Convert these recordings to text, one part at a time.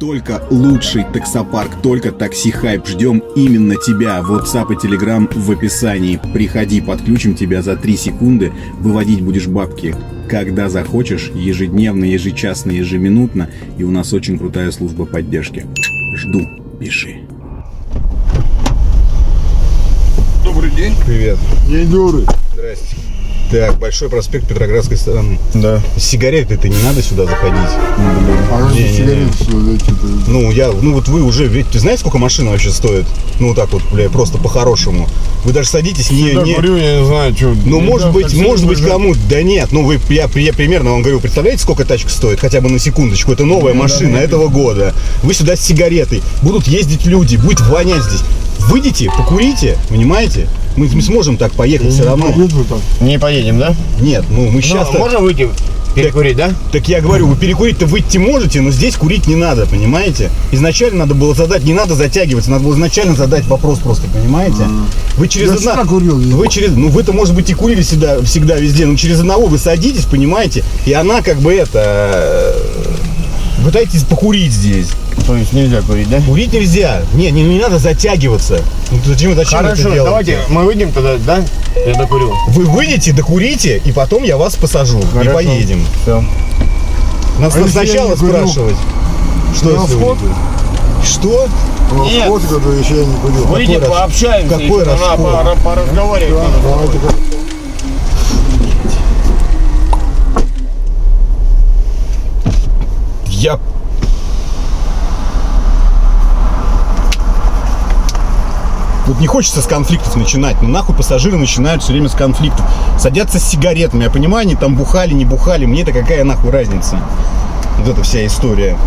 Только лучший таксопарк, только Такси Хайп. Ждем именно тебя. WhatsApp и Telegram в описании. Приходи, подключим тебя за 3 секунды. Выводить будешь бабки, когда захочешь, ежедневно, ежечасно, ежеминутно. И у нас очень крутая служба поддержки. Жду. Пиши. Добрый день. Привет. День добрый. Здрасте. Так, Большой проспект Петроградской стороны. Да. Сигареты-то не надо сюда заходить. А как сигареты сюда зайти-то? Вот вы уже, ведь ты знаете, сколько машина вообще стоит? Ну, вот так вот, бля, просто по-хорошему. Вы даже садитесь, Я говорю, я не знаю, что. Ну, может быть, кому-то. Да нет, ну, я примерно вам говорю, представляете, сколько тачка стоит? Хотя бы на секундочку. Это новая машина этого года. Вы сюда с сигаретой. Будут ездить люди, будет вонять здесь. Выйдите, покурите, понимаете? Мы сможем так поехать все равно. Не поедем, да? Нет, мы сейчас... Можно выйти перекурить, да? Так я говорю, вы перекурить-то выйти можете, но здесь курить не надо, понимаете? Изначально надо было задать, не надо затягиваться, надо было изначально задать вопрос просто, понимаете? Вы через вы-то, может быть, и курили всегда везде, но через одного вы садитесь, понимаете? И она как бы пытаетесь покурить здесь. То есть нельзя курить, да? Курить нельзя. Не надо затягиваться. Зачем Хорошо, это делаете? давайте мы выйдем тогда, да? Я докурю. Вы выйдете, докурите, и потом я вас посажу. Хорошо. И поедем. Все. Нас сначала спрашивать. Что На вход? Что? Нет. Вход, который еще я не курил. Выйдем, пообщаемся. Какой расход? Поразговаривать. Давайте-ка. Тут не хочется с конфликтов начинать, но нахуй пассажиры начинают все время с конфликтов. Садятся с сигаретами, я понимаю, они там бухали, не бухали, мне-то какая нахуй разница. Вот эта вся история.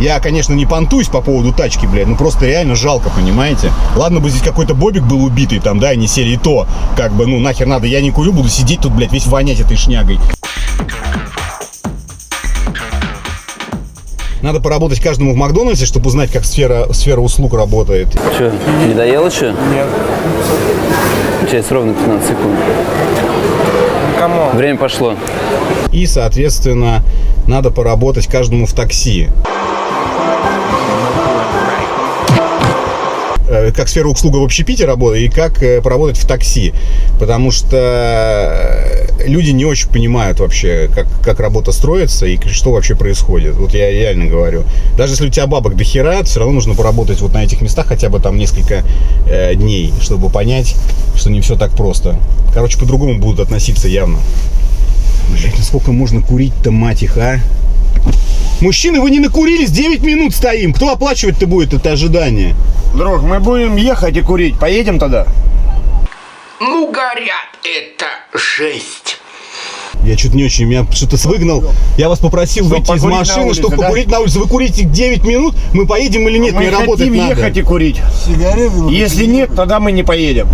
Я, конечно, не понтуюсь по поводу тачки, блядь, ну просто реально жалко, понимаете? Ладно бы здесь какой-то бобик был убитый, там, да, они сели, и то, как бы, ну нахер надо, я не курю, буду сидеть тут, блядь, весь вонять этой шнягой. Надо поработать каждому в Макдональдсе, чтобы узнать, как сфера услуг работает. Че, не доел еще? Нет. Сейчас ровно 15 секунд. Кому? Время пошло. И, соответственно, надо поработать каждому в такси. Как сфера услуга в общепите работает и как поработать в такси. Потому что люди не очень понимают вообще, как работа строится и что вообще происходит. Вот я реально говорю. Даже если у тебя бабок до хера, все равно нужно поработать вот на этих местах хотя бы там несколько дней, чтобы понять, что не все так просто. Короче, по-другому будут относиться явно. Блять, ну сколько можно курить-то, мать их, а? Мужчины, вы не накурились, 9 минут стоим. Кто оплачивать-то будет это ожидание? Друг, мы будем ехать и курить. Поедем тогда? Ну, горят, это жесть. Я что-то не очень, меня что-то выгнал. Я вас попросил выйти из машины, чтобы покурить на улице. Вы курите 9 минут, мы поедем или нет? Мне работать надо. Мы хотим ехать и курить. Сигареты? Если нет, тогда мы не поедем.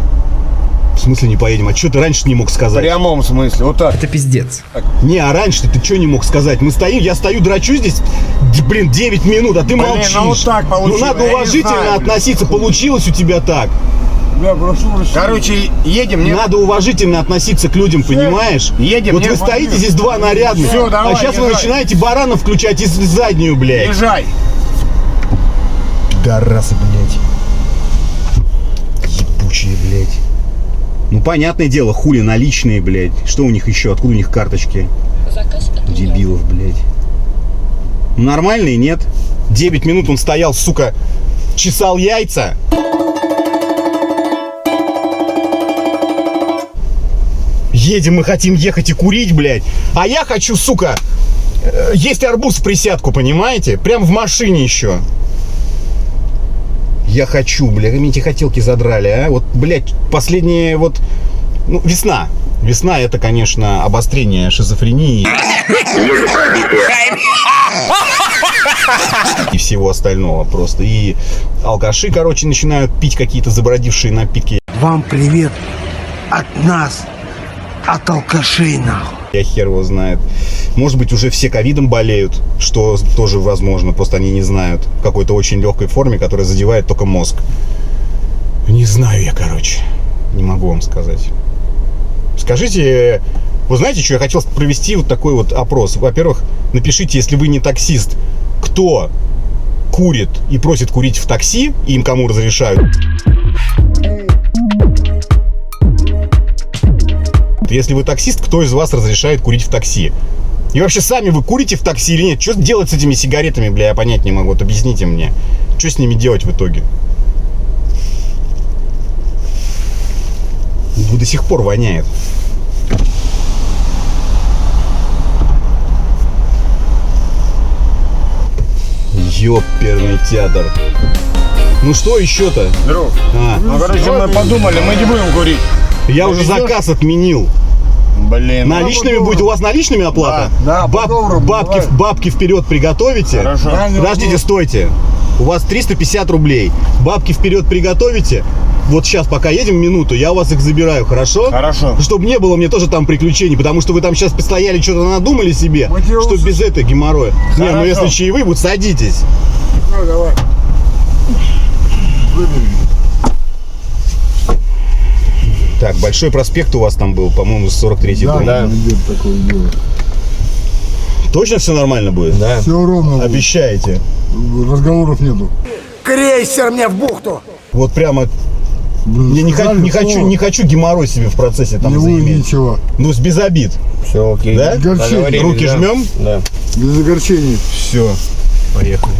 В смысле не поедем? А что ты раньше не мог В сказать? прямом смысле, вот так. Это пиздец. Не, а раньше ты что не мог сказать? Мы стоим, я стою, драчу здесь, блин, 9 минут, а ты молчишь. Ну вот так получилось. Ну надо Я не уважительно знаю, относиться, получилось у тебя так. Бля, прошу прощения. Короче, едем, нет? Надо уважительно относиться к людям, понимаешь? Едем, вот нет? вы стоите здесь два нарядных, Всё, давай, а сейчас вы езжай. начинаете баранов включать из заднюю, блядь. Езжай. Пидорасы, блядь. Ебучие, блядь. Ну, понятное дело, хули наличные, блядь. Что у них еще? Откуда у них карточки? Дебилов, блядь. Ну, нормальные, нет? 9 минут он стоял, сука, чесал яйца. Едем, мы хотим ехать и курить, блядь. А я хочу, сука, есть арбуз в присядку, понимаете? Прям в машине еще. Я хочу, бля, мне эти хотелки задрали, а? Вот, блядь, последние вот... Ну, весна. Весна — это, конечно, обострение шизофрении и всего остального просто. И алкаши, короче, начинают пить какие-то забродившие напитки. Вам привет от нас, от алкашей, нахуй. Я хер его знает. Может быть, уже все ковидом болеют, что тоже возможно, просто они не знают. В какой-то очень легкой форме, которая задевает только мозг. Не знаю я, короче. Не могу вам сказать. Скажите, Вы знаете, что я хотел провести вот такой вот опрос. Во-первых, напишите, если вы не таксист, кто курит и просит курить в такси, и им кому разрешают. Если вы таксист, кто из вас разрешает курить в такси? И вообще, сами вы курите в такси или нет? Что делать с этими сигаретами, бля, я понять не могу. Вот объясните мне, что с ними делать в итоге? До сих пор воняет. Ёперный театр. Ну что еще-то? Друг, А, ну, короче, мы подумали, мы не будем курить. я уже заказ отменил. Блин. Наличными будет? У вас наличными оплата? Да, по-доброму, давай. бабки вперед приготовите. Хорошо. Подождите, стойте. У вас 350 рублей. Бабки вперед приготовите. Вот сейчас, пока едем минуту, я у вас их забираю, хорошо? Хорошо. Чтобы не было мне тоже там приключений, потому что вы там сейчас постояли, что-то надумали себе, Мы тебе что без этой геморроя. Не, ну Хорошо. если чаевые будут, садитесь. Ну, давай. Так, Большой проспект у вас там был, по-моему, 43-й дом. Да, идет такое дело. Точно все нормально будет? Да. Все ровно будет. Обещаете? Разговоров нету. Крейсер мне в бухту! Вот прямо Блин, я не сказали, не хочу геморрой себе в процессе там не будет заиметь. ничего. Ну, без обид. Все окей. Да? Горчение. Руки жмем? Да. Без огорчений. Все. Поехали.